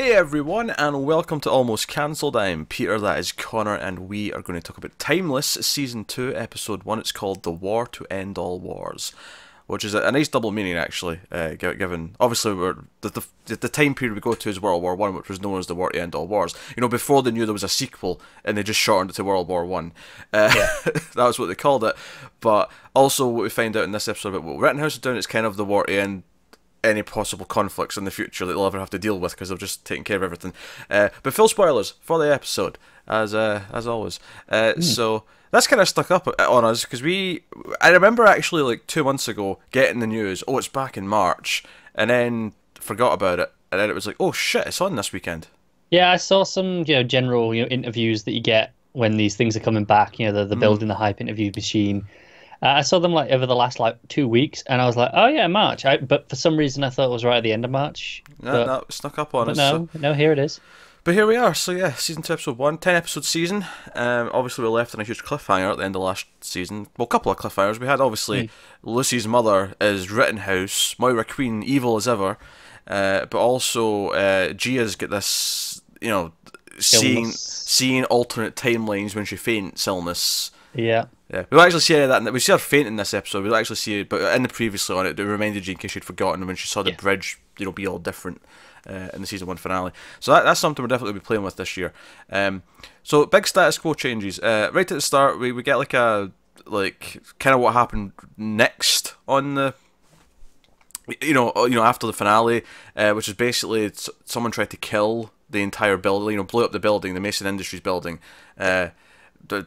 Hey everyone, and welcome to Almost Cancelled. I am Peter, that is Connor, and we are going to talk about Timeless Season 2, Episode 1. It's called The War to End All Wars, which is a nice double meaning, actually, given, obviously, the time period we go to is World War One, which was known as The War to End All Wars. You know, before they knew there was a sequel, and they just shortened it to World War One. That was what they called it. But also, what we find out in this episode about what Rittenhouse is doing, it's kind of the war to end any possible conflicts in the future that they'll ever have to deal with, because they've just taken care of everything. But full spoilers for the episode, as always. So that's kind of stuck up on us, because I remember actually like 2 months ago getting the news, oh, it's back in March, and then forgot about it, and then it was like, oh shit, it's on this weekend. Yeah, I saw some, general, interviews that you get when these things are coming back. The building the hype interview machine. I saw them like over the last 2 weeks, and I was like, "Oh yeah, March." But for some reason, I thought it was right at the end of March. No, it snuck up on us. No, here it is. But here we are. So yeah, season 2, episode 1, 10-episode season. Obviously, we left on a huge cliffhanger at the end of last season. Well, a couple of cliffhangers. We had obviously Lucy's mother is Rittenhouse, Moira Queen, evil as ever, but also Gia's got this, seeing alternate timelines when she faints illness. Yeah. Yeah, we don't actually see any of that. We see her faint in this episode. We don't actually see it, but in the previously on it, it reminded you in case you'd forgotten when she saw the bridge, be all different in the season 1 finale. So that's something we're definitely be playing with this year. So big status quo changes. Right at the start, we get like kind of what happened next on the. After the finale, which is basically someone tried to kill the entire building. Blew up the building, the Mason Industries building.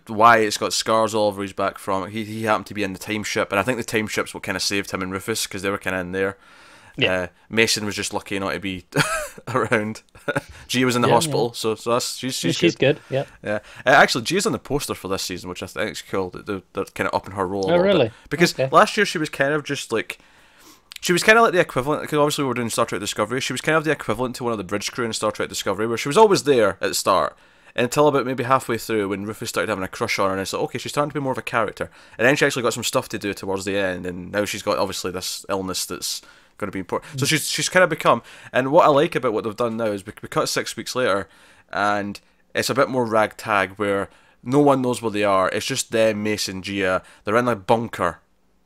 Wyatt's got scars all over his back from it. He happened to be in the time ship, and I think the time ship's what kind of saved him and Rufus, because they were kind of in there. Yeah. Mason was just lucky not to be around. Gia was in the hospital, so that's she's good. Yeah. Yeah. Actually, Gia's on the poster for this season, which I think is cool. They're kind of upping her role a little really? bit. Because last year she was kind of just like. She was kind of like the equivalent, because obviously we were doing Star Trek Discovery. She was kind of the equivalent to one of the bridge crew in Star Trek Discovery, where she was always there at the start. Until about maybe halfway through, when Rufus started having a crush on her, and it's like, okay, she's starting to be more of a character. And then she actually got some stuff to do towards the end, and now she's got obviously this illness that's going to be important. So she's kind of become, and what I like about what they've done now is we cut 6 weeks later, and it's a bit more ragtag, where no one knows where they are. It's just them, Mason, Gia. They're in a bunker,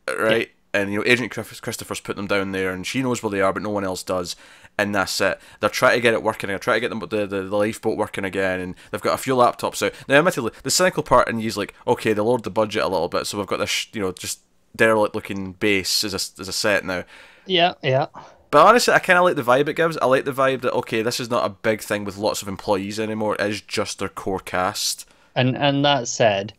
right? Yeah. And Agent Christopher's put them down there, and she knows where they are, but no one else does. And that's it. They're trying to get it working. They're trying to get the lifeboat working again, and they've got a few laptops out. Now, admittedly, the cynical part, and he's like, okay, they lowered the budget a little bit, so we've got this, just derelict-looking base as a set now. Yeah, yeah. But honestly, I kind of like the vibe it gives. I like the vibe that, okay, this is not a big thing with lots of employees anymore. It is just their core cast. And that said,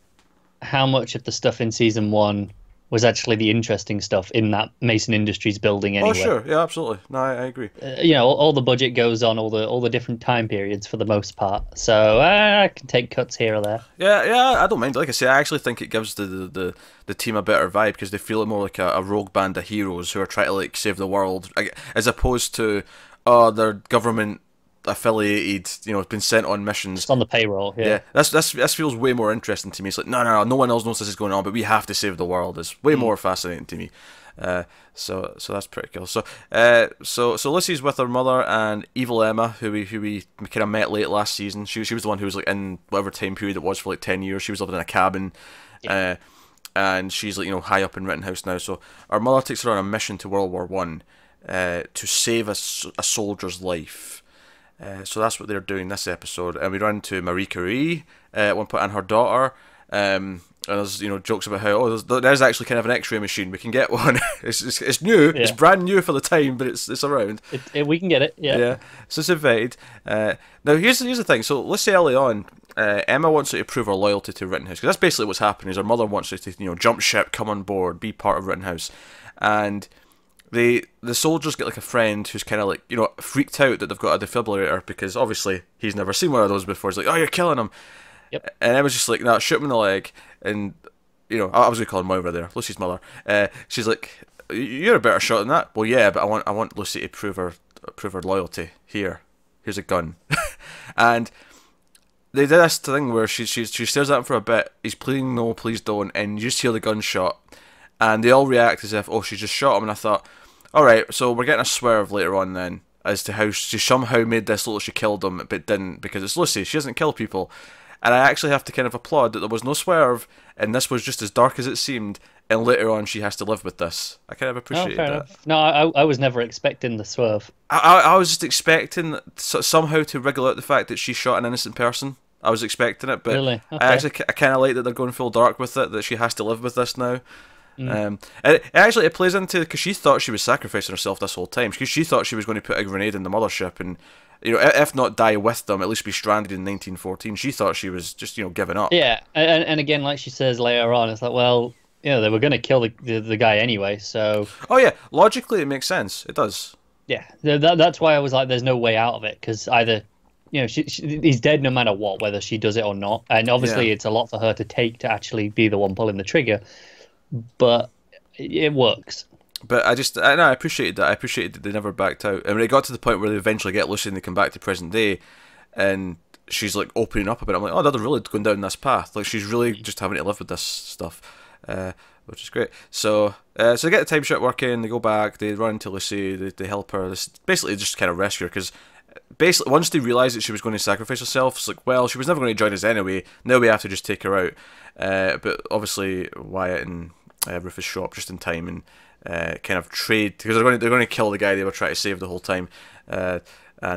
how much of the stuff in Season 1 was actually the interesting stuff in that Mason Industries building anyway? Oh, sure. Yeah, absolutely. No, I agree. All the budget goes on all the different time periods for the most part. So I can take cuts here or there. Yeah, I don't mind. Like I say, I actually think it gives the team a better vibe, because they feel more like a rogue band of heroes who are trying to save the world, as opposed to, they're government affiliated, been sent on missions. Just on the payroll, yeah. This feels way more interesting to me. It's like, no one else knows this is going on, but we have to save the world. It's way more fascinating to me. So that's pretty cool. So Lucy's with her mother and evil Emma, who we kind of met late last season. She was the one who was in whatever time period it was for 10 years. She was living in a cabin. And she's high up in Rittenhouse now. So our mother takes her on a mission to World War One, to save a soldier's life. So that's what they're doing this episode, and we run to Marie Curie at one point and her daughter. And there's jokes about how there's actually kind of an X-ray machine. We can get one. it's new. Yeah. It's brand new for the time, but it's around. We can get it. Yeah. Yeah. So it's invited. Now here's the thing. So let's say early on, Emma wants her to prove her loyalty to Rittenhouse, because that's basically what's happening. Is her mother wants her to jump ship, come on board, be part of Rittenhouse, and the soldiers get a friend who's kind of freaked out that they've got a defibrillator, because obviously he's never seen one of those before. He's like, oh, you're killing him. Yep. And Emma's just like, nah, shoot him in the leg. And I was going to call him Moira there, Lucy's mother. She's like, you're a better shot than that. Well, yeah, but I want Lucy to prove her loyalty. Here's a gun. And they did this thing where she stares at him for a bit. He's pleading, no, please don't, and you just hear the gunshot. And they all react as if, oh, she just shot him. And I thought, alright, so we're getting a swerve later on then. as to how she somehow made this look like she killed him, but didn't, because it's Lucy. She doesn't kill people. And I actually have to kind of applaud that there was no swerve, and this was just as dark as it seemed, and later on she has to live with this. I kind of appreciated that. Enough. No, I was never expecting the swerve. I was just expecting somehow to wriggle out the fact that she shot an innocent person. I was expecting it, but Really? Okay. I kind of like that they're going full dark with it, that she has to live with this now. And it plays into, because she thought she was sacrificing herself this whole time, because she thought she was going to put a grenade in the mothership and, you know, if not die with them, at least be stranded in 1914. She thought she was just, you know, giving up. Yeah, and again, like she says later on, it's like, well, you know, they were going to kill the guy anyway, so... Oh yeah, logically it makes sense. It does. Yeah, that's why I was like, there's no way out of it, because either, you know, he's dead no matter what, whether she does it or not, and obviously it's a lot for her to take to actually be the one pulling the trigger, but it works. But I appreciated that. I appreciated that they never backed out. And when it got to the point where they eventually get Lucy and they come back to present day, and she's like opening up a bit, I'm like, oh, they're really going down this path. Like, she's really just having to live with this stuff, which is great. So they get the time ship working. They go back. They run into Lucy. They help her. This basically just kind of rescue her, because basically once they realised that she was going to sacrifice herself, it's like, well, she was never going to join us anyway. Now we have to just take her out. But obviously Wyatt and Rufus show up just in time and kind of trade, because they're going to kill the guy they were trying to save the whole time, and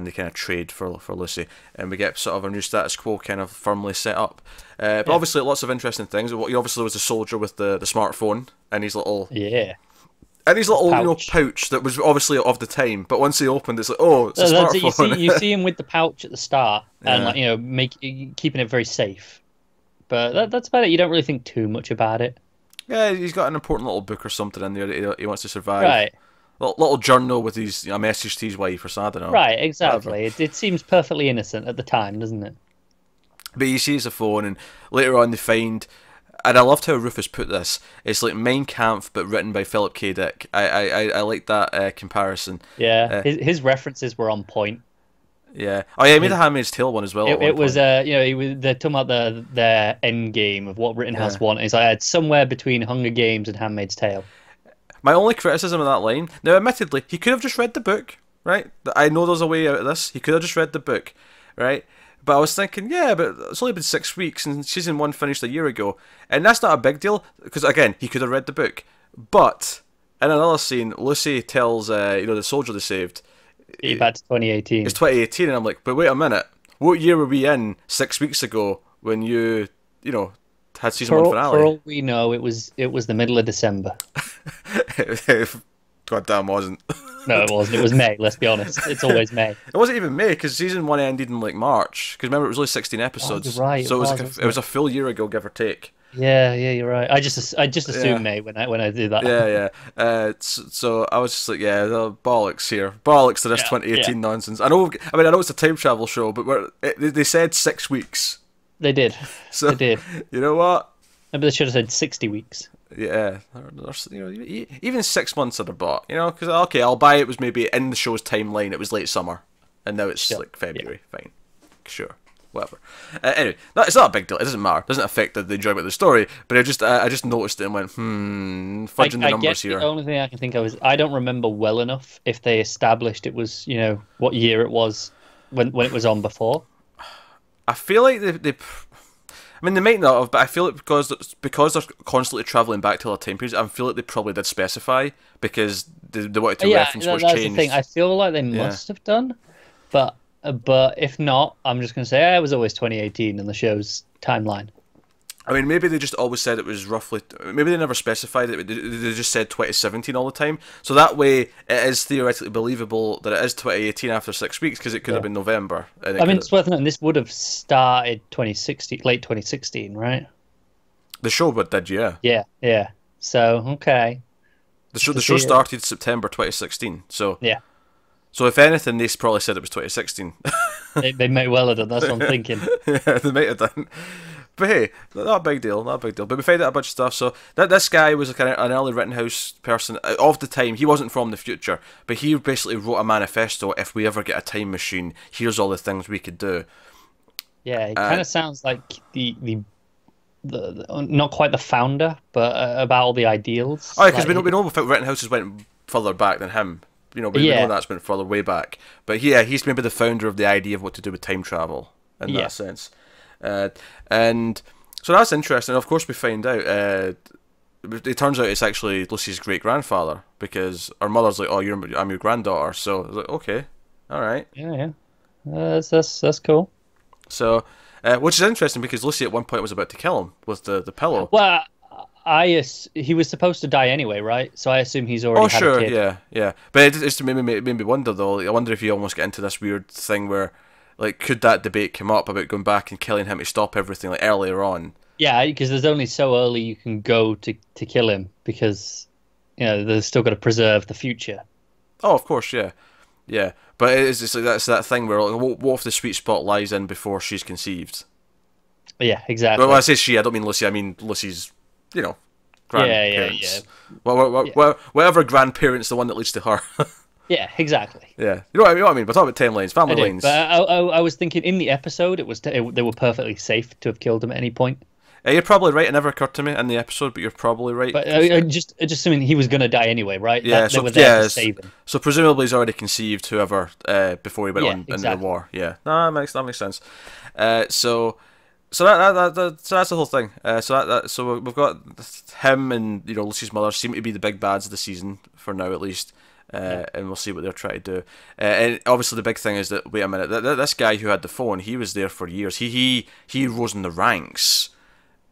they kind of trade for Lucy, and we get sort of a new status quo kind of firmly set up. But obviously lots of interesting things. He obviously was a soldier with the smartphone and his little pouch. You know, pouch that was obviously of the time, but once he opened, it's like, oh, it's a smartphone. You see him with the pouch at the start, and like, you know, keeping it very safe. But that's about it. You don't really think too much about it. Yeah, he's got an important little book or something in there that he wants to survive. Right. Little journal with his, you know, message to his wife or something. I don't know. Right, exactly. It seems perfectly innocent at the time, doesn't it? But he sees the phone, and later on they find, and I loved how Rufus put this, it's like Mein Kampf but written by Philip K. Dick. I like that comparison. Yeah, his references were on point. Yeah. Oh yeah, he made the Handmaid's Tale one as well. It was you know, they're talking about their end game of what Rittenhouse wanted. It's like, it's somewhere between Hunger Games and Handmaid's Tale. My only criticism of that line, now admittedly, he could have just read the book, right? I know there's a way out of this. He could have just read the book, right? But I was thinking, yeah, but it's only been 6 weeks and season 1 finished a year ago. And that's not a big deal, because again, he could have read the book. But in another scene, Lucy tells you know, the soldier they saved, back to 2018. It's 2018, and I'm like, but wait a minute, what year were we in 6 weeks ago when you know, had season 1 finale? For all we know, it was the middle of December. God damn, wasn't. No, it wasn't. It was May. Let's be honest. It's always May. It wasn't even May, because season 1 ended in like March. Because remember, it was only 16 episodes. Oh, right. So it was a full year ago, give or take. Yeah, you're right. I just assume May when I do that. Yeah. So I was just like, yeah, the bollocks here, bollocks to this 2018 nonsense. I know it's a time travel show, but they said 6 weeks. They did. So they did. You know what? Maybe they should have said 60 weeks. Yeah, you know, even 6 months I'd have bought. You know, because okay, I'll buy it was maybe in the show's timeline. It was late summer, and now it's like February. Yeah. Fine, sure. Whatever. Anyway, it's not a big deal. It doesn't matter. It doesn't affect the enjoyment of the story. But I just noticed it and went, fudging the numbers here. The only thing I can think of is I don't remember well enough if they established it was, you know, what year it was when it was on before. I feel like they I mean, they might not have, but I feel like because they're constantly travelling back to other time periods, I feel like they probably did specify, because they wanted to reference what's changed. That's the thing. I feel like they must have done, but if not, I'm just going to say it was always 2018 in the show's timeline. I mean, maybe they just always said it was roughly... Maybe they never specified it. They just said 2017 all the time. So that way, it is theoretically believable that it is 2018 after 6 weeks, because it could have been November. And it's worth noting, this would have started late 2016, right? The show did, yeah. Yeah. So, okay. The show started September 2016, so... Yeah. So if anything, they probably said it was 2016. they may well have done, that's what I'm thinking. Yeah, they might have done. But hey, not a big deal. But we find out a bunch of stuff. So this guy was kind of an early Rittenhouse person of the time. He wasn't from the future, but he basically wrote a manifesto. If we ever get a time machine, here's all the things we could do. Yeah, it kind of sounds like the not quite the founder, but about all the ideals. Oh, because we know Rittenhouse went further back than him. we know that's been further way back. But yeah, he's maybe the founder of the idea of what to do with time travel in that sense. And so that's interesting. Of course, we find out. It turns out it's actually Lucy's great grandfather, because her mother's like, "Oh, I'm your granddaughter." So I was like, "Okay, all right." Yeah. That's cool. So, which is interesting because Lucy at one point was about to kill him with the pillow. Well, he was supposed to die anyway, right? So I assume he's already had a kid. Yeah. But it's made me wonder though. Like, I wonder if you almost get into this weird thing where, like, could that debate come up about going back and killing him to stop everything, like earlier on? Yeah, because there's only so early you can go to kill him, because they've still got to preserve the future. Oh, of course, yeah. But it's just like that's that thing where, like, what if the sweet spot lies in before she's conceived? Yeah, exactly. Well, when I say she, I don't mean Lucy. I mean Lucy's, grandparents. Yeah. Whatever grandparent's the one that leads to her. Yeah, exactly. Yeah, you know what I mean. We're talking about timelines, family lines. But I was thinking in the episode, they were perfectly safe to have killed him at any point. You're probably right. It never occurred to me in the episode, but you're probably right. But just assuming he was going to die anyway, right? Yeah, they were there to save him. So presumably he's already conceived whoever before he went on into the war. Yeah, no, that makes sense. So that's the whole thing. So we've got him and Lucy's mother seem to be the big bads of the season for now, at least. And we'll see what they're trying to do. And obviously the big thing is that, wait a minute, this guy who had the phone, he was there for years. He rose in the ranks.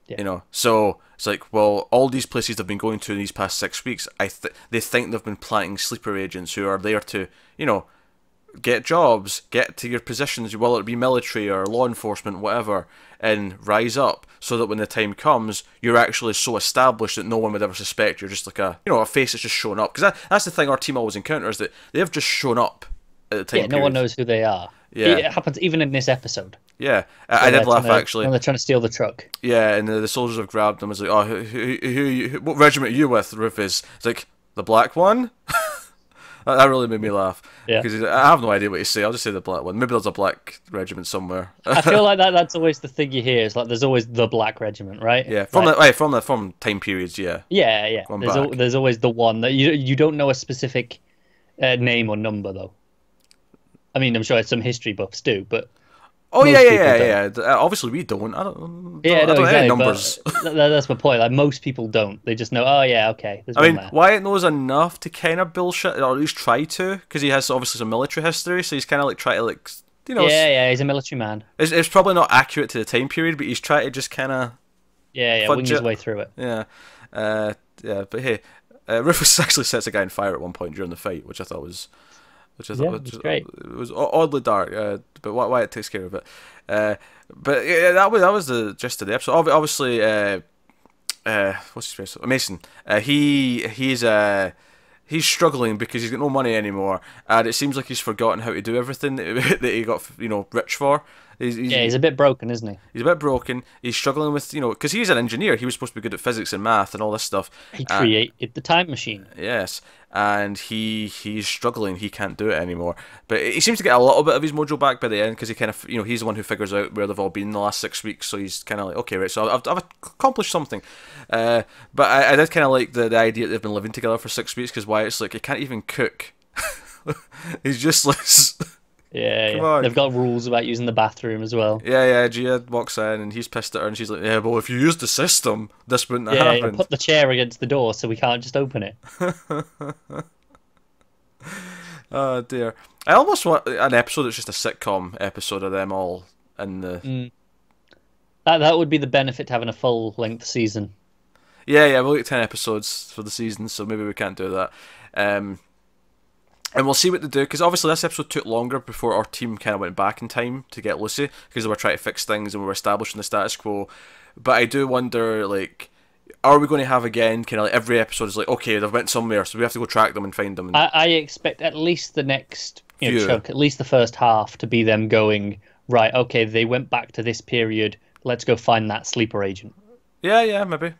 Yeah. So it's like, well, all these places they've been going to in these past 6 weeks, they think they've been planting sleeper agents who are there to, get jobs, get to your positions, whether it be military or law enforcement, whatever, and rise up, so that when the time comes, you're actually so established that no one would ever suspect you're just like a face that's just shown up. Because that's the thing our team always encounters, that they've just shown up at the time. Yeah, no one knows who they are. Yeah, it happens even in this episode. Yeah, I did laugh actually when they're trying to steal the truck. Yeah, and the soldiers have grabbed them. It's like, oh, what regiment are you with, Rufus? It's like, the black one. That really made me laugh. Yeah, because I have no idea what you say. I'll just say the black one. Maybe there's a black regiment somewhere. I feel like that's always the thing you hear. Is like there's always the black regiment, right? Yeah, from time periods. Yeah. Yeah. There's always the one that you don't know a specific name or number though. I mean, I'm sure some history buffs do, but yeah. Obviously, we don't. I don't exactly, numbers. That's my point. Like, most people don't. They just know. Oh yeah, okay. I mean, Wyatt knows enough to kind of bullshit, or at least try to, because he has obviously some military history. So he's kind of like trying to Yeah, he's a military man. It's probably not accurate to the time period, but he's trying to just kind of wing his way through it. Yeah, But hey, Rufus actually sets a guy on fire at one point during the fight, which I thought was. Which was great. It was oddly dark, but Wyatt takes care of it. But yeah, that was the gist of the episode. Obviously, what's his face? Mason. He's struggling because he's got no money anymore, and it seems like he's forgotten how to do everything that he got rich for. He's a bit broken, isn't he? He's a bit broken. He's struggling with, because he's an engineer. He was supposed to be good at physics and math and all this stuff. He created the time machine. Yes, and he's struggling. He can't do it anymore. But he seems to get a little bit of his mojo back by the end, because he kind of, he's the one who figures out where they've all been in the last 6 weeks. So he's kind of like, okay, right, so I've accomplished something. But I did kind of like the idea that they've been living together for 6 weeks, because Wyatt's like, he can't even cook. He's just like... Yeah. They've got rules about using the bathroom as well. Yeah. Gia walks in and he's pissed at her, and she's like, "Yeah, well, if you used the system, this wouldn't have happened." Yeah, put the chair against the door so we can't just open it. Oh dear! I almost want an episode that's just a sitcom episode of them all in the. That would be the benefit to having a full length season. Yeah, we'll get 10 episodes for the season, so maybe we can't do that. And we'll see what they do, because obviously this episode took longer before our team kind of went back in time to get Lucy, because they were trying to fix things and we were establishing the status quo. But I do wonder, like, are we going to have again, kind of like every episode is like, okay, they've went somewhere, so we have to go track them and find them. I expect at least the next chunk, at least the first half, to be them going, right, okay, they went back to this period, let's go find that sleeper agent. Yeah, maybe.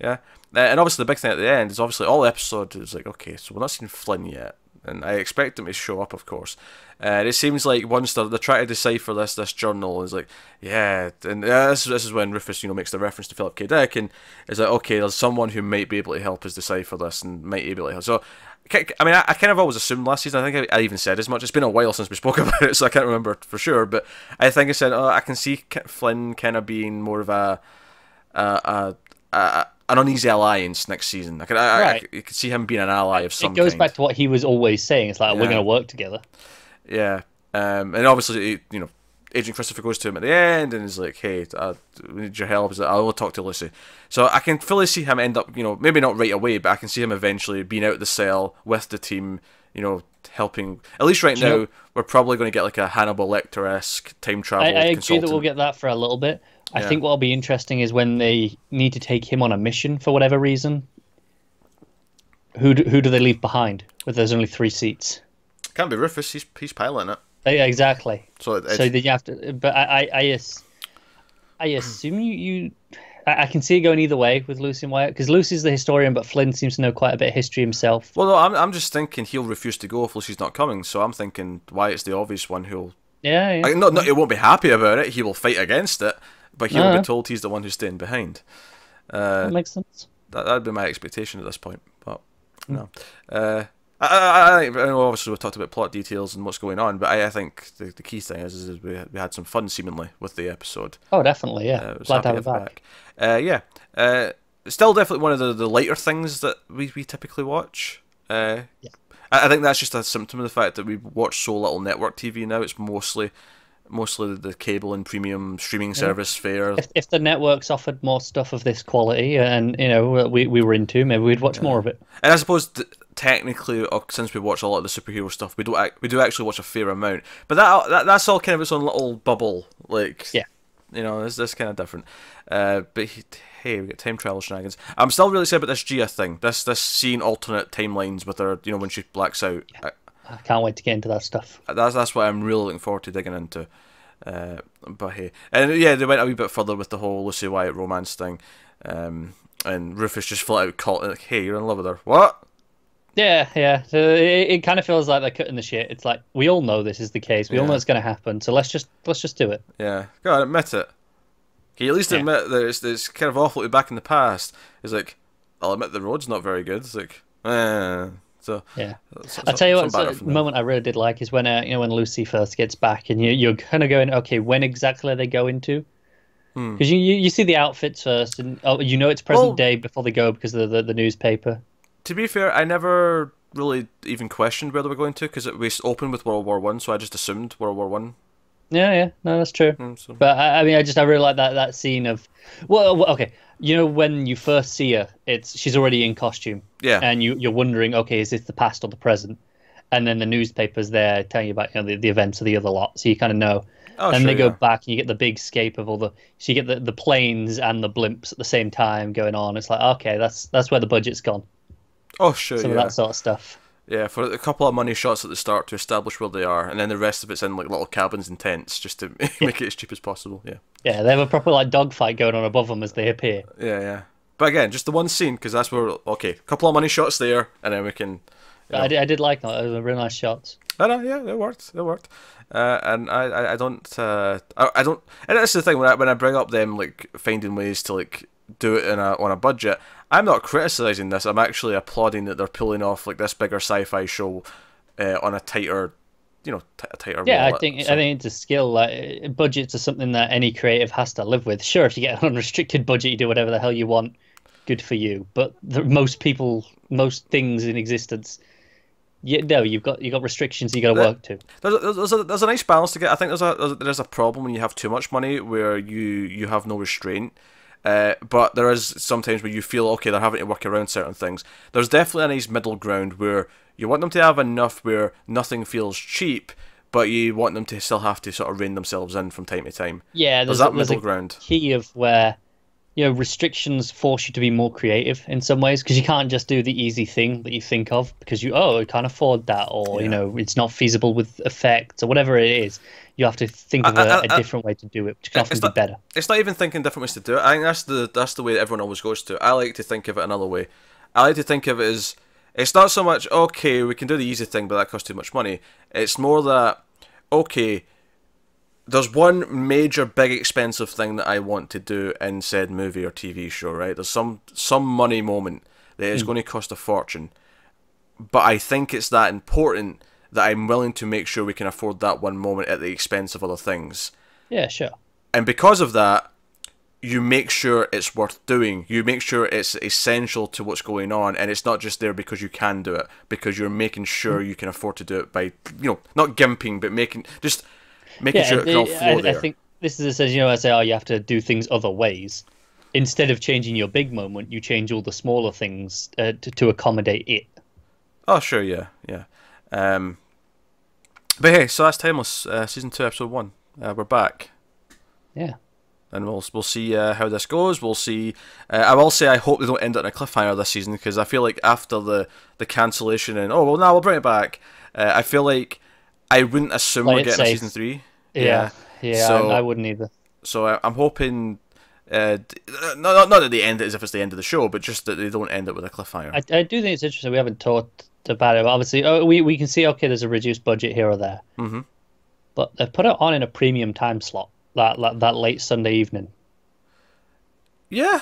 Yeah, and obviously the big thing at the end is obviously all the episode is like, okay, so we're not seeing Flynn yet, and I expect him to show up, of course. And it seems like once they're trying to decipher this journal, is like, yeah, and this is when Rufus, makes the reference to Philip K. Dick, and is like, okay, there's someone who might be able to help us decipher this, and might be able to help. So, I mean, I kind of always assumed last season. I think I even said as much. It's been a while since we spoke about it, so I can't remember for sure. But I think I said, oh, I can see Flynn kind of being more of an uneasy alliance next season. I could see him being an ally of some kind. It goes back to what he was always saying. It's like, we're going to work together. Yeah. And obviously, Agent Christopher goes to him at the end and is like, hey, we need your help. He's like, I'll talk to Lucy. So I can fully see him end up, maybe not right away, but I can see him eventually being out of the cell with the team, helping. At least right now, we're probably going to get like a Hannibal Lecter-esque time travel I agree consultant. that we'll get that for a little bit. I think what'll be interesting is when they need to take him on a mission for whatever reason. Who do they leave behind? Where there's only 3 seats. Can't be Rufus. He's piloting it. Yeah, exactly. So then you have to. But I assume you. I can see it going either way with Lucy and Wyatt, because Lucy's the historian, but Flynn seems to know quite a bit of history himself. Well, no, I'm just thinking he'll refuse to go if Lucy's not coming. So I'm thinking Wyatt's the obvious one who'll. Yeah. No, he won't be happy about it. He will fight against it, but he'll be told he's the one who's staying behind. That makes sense. That'd be my expectation at this point, but no. I know obviously we've talked about plot details and what's going on, but I think the key thing is we had some fun seemingly with the episode. Oh, definitely, yeah. Glad to have it back. Still definitely one of the lighter things that we typically watch. I think that's just a symptom of the fact that we watch so little network TV now. It's mostly the cable and premium streaming service fare. If the networks offered more stuff of this quality and we were into, maybe we'd watch more of it. And I suppose technically, since we watch a lot of the superhero stuff, we do actually watch a fair amount. But that's all kind of its own little bubble. Like, this kind of different. But hey, we get time travel shenanigans. I'm still really sad about this Gia thing. This seeing alternate timelines with her, when she blacks out. Yeah. I can't wait to get into that stuff. That's what I'm really looking forward to digging into. But hey, and yeah, they went a wee bit further with the whole Lucy Wyatt romance thing. And Rufus just flat out called it like, "Hey, you're in love with her." What? Yeah. So it kind of feels like they're cutting the shit. It's like, we all know this is the case. We all know it's going to happen. So let's just do it. Yeah, go on, admit it. Can you at least admit that it's kind of awful to be back in the past? It's like, I'll admit the road's not very good. It's like, So yeah, I'll tell you what. The moment I really did like is when when Lucy first gets back, and you're kind of going, okay, when exactly are they going to? Because you see the outfits first, and it's present day before they go because of the newspaper. To be fair, I never really even questioned where they were going to, because we opened with World War One, so I just assumed World War One. Yeah, no, that's true. But I mean, I really like that scene of, okay, when you first see her, she's already in costume, and you're wondering, okay, is this the past or the present? And then the newspaper's there telling you about the events of the other lot, so you kind of know. They go back, and you get the big scape of so you get the planes and the blimps at the same time going on. It's like, okay, that's where the budget's gone. Oh sure, some of that sort of stuff. Yeah, for a couple of money shots at the start to establish where they are, and then the rest of it's in like little cabins and tents just to make it as cheap as possible. Yeah. Yeah, they have a proper dogfight going on above them as they appear. Yeah. But again, just the one scene, because that's where a couple of money shots there, and then we can. I did like that. It was really nice shots. No, yeah, it worked. And I don't. And that's the thing when I bring up them finding ways to do it on a budget. I'm not criticizing this. I'm actually applauding that they're pulling off this bigger sci-fi show on a tighter, tighter. Yeah, wallet. I think it's a skill. Budgets are something that any creative has to live with. Sure, if you get an unrestricted budget, you do whatever the hell you want. Good for you. But most things in existence, you've got restrictions you got to work to. There's a nice balance to get. I think there's a problem when you have too much money where you have no restraint. But there is sometimes where you feel, okay, they're having to work around certain things. There's definitely a nice middle ground where you want them to have enough where nothing feels cheap, but you want them to still have to sort of rein themselves in from time to time. Yeah, there's that middle ground. Key of where, restrictions force you to be more creative in some ways because you can't just do the easy thing that you think of because you can't afford that, or Yeah. it's not feasible with effects or whatever it is. You have to think of a different way to do it, which can often It's be not. better. It's not even thinking different ways to do it. I think that's the way that everyone always goes to. I like to think of it another way. I like to think of it as it's not so much okay, we can do the easy thing, but that costs too much money. It's more that okay, there's one major big expensive thing that I want to do in said movie or TV show. Right? There's some money moment that is going to cost a fortune, but I think it's that important that I'm willing to make sure we can afford that one moment at the expense of other things. Yeah, sure. And because of that, you make sure it's worth doing. You make sure it's essential to what's going on, and it's not just there because you can do it, because you're making sure you can afford to do it by, not gimping, but making sure it can all flow there. I think this is it says, I say, you have to do things other ways. Instead of changing your big moment, you change all the smaller things to accommodate it. Oh, sure, yeah. But hey, so that's Timeless, Season 2, Episode 1. We're back. Yeah. And we'll see how this goes. We'll see. I will say I hope they don't end it on a cliffhanger this season, because I feel like after the cancellation and we'll bring it back. I feel like I wouldn't assume we're getting a Season 3. Yeah. So, I wouldn't either. So I'm hoping, not that they end it as if it's the end of the show, but just that they don't end it with a cliffhanger. I do think it's interesting. We haven't talked about it, but obviously, we can see there's a reduced budget here or there. Mm-hmm. But they've put it on in a premium time slot. That late Sunday evening. Yeah.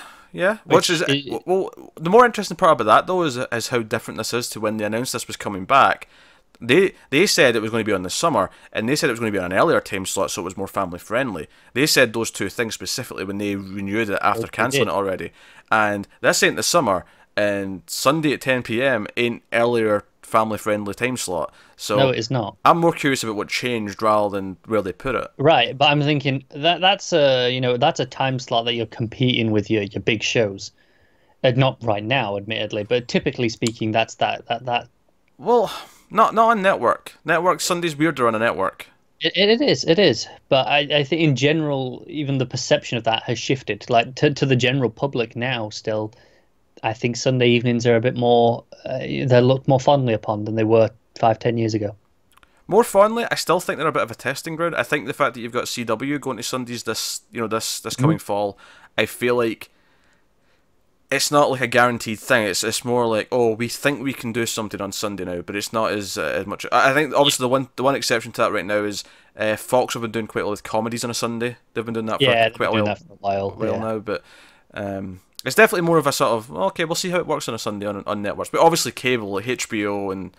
Which is the more interesting part about that though is how different this is to when they announced this was coming back. They said it was going to be on the summer, and they said it was going to be on an earlier time slot, so it was more family friendly. They said those two things specifically when they renewed it after cancelling it already. And this ain't the summer, and Sunday at 10 p.m. ain't earlier family friendly time slot. So no, it is not. I'm more curious about what changed rather than where they put it. Right, but I'm thinking that's a time slot that you're competing with your big shows. Not right now, admittedly, but typically speaking, that's that. Well, not on network. Network Sunday's weirder on a network. It is. But I think in general, even the perception of that has shifted. Like to the general public now, still, I think Sunday evenings are a bit more. They're looked more fondly upon than they were 5-10 years ago. More fondly, I still think they're a bit of a testing ground. I think the fact that you've got CW going to Sundays this coming fall, I feel like it's not like a guaranteed thing. It's more like, we think we can do something on Sunday now, but it's not as much. I think obviously the one exception to that right now is Fox have been doing quite a lot with comedies on a Sunday. They've been doing that for quite a while now, but it's definitely more of a sort of we'll see how it works on a Sunday on networks. But obviously cable like HBO and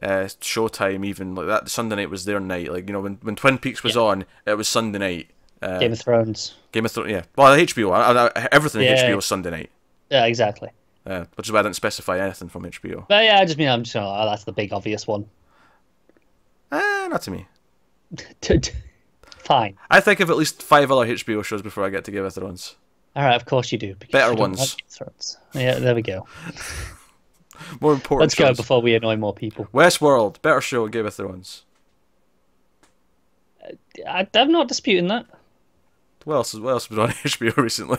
Showtime, even like that, Sunday night was their night. Like when Twin Peaks was on, it was Sunday night. Game of Thrones, yeah. Well, HBO, everything HBO was Sunday night. Yeah, exactly. Which is why I didn't specify anything from HBO. But yeah, I'm just that's the big obvious one. Not to me. Fine. I think of at least 5 other HBO shows before I get to Game of Thrones. All right, of course you do. Better ones. Like Thrones. Yeah, there we go. More important. Let's go before we annoy more people. Westworld, better show than Game of Thrones. I'm not disputing that. What else has been on HBO recently?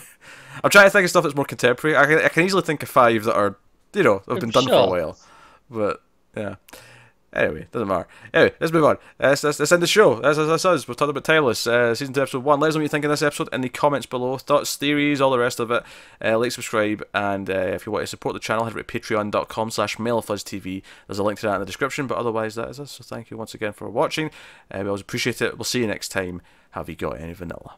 I'm trying to think of stuff that's more contemporary. I can easily think of 5 that are, have been done for a while. But, yeah. Anyway, doesn't matter. Anyway, let's move on. Let's end the show. That's us. We're talking about Timeless, Season 2, Episode 1. Let us know what you think of this episode in the comments below. Thoughts, theories, all the rest of it. Like, subscribe, and if you want to support the channel, head over to patreon.com/MailFuzzTV. There's a link to that in the description, but otherwise that is us. So thank you once again for watching. We always appreciate it. We'll see you next time. Have you got any vanilla?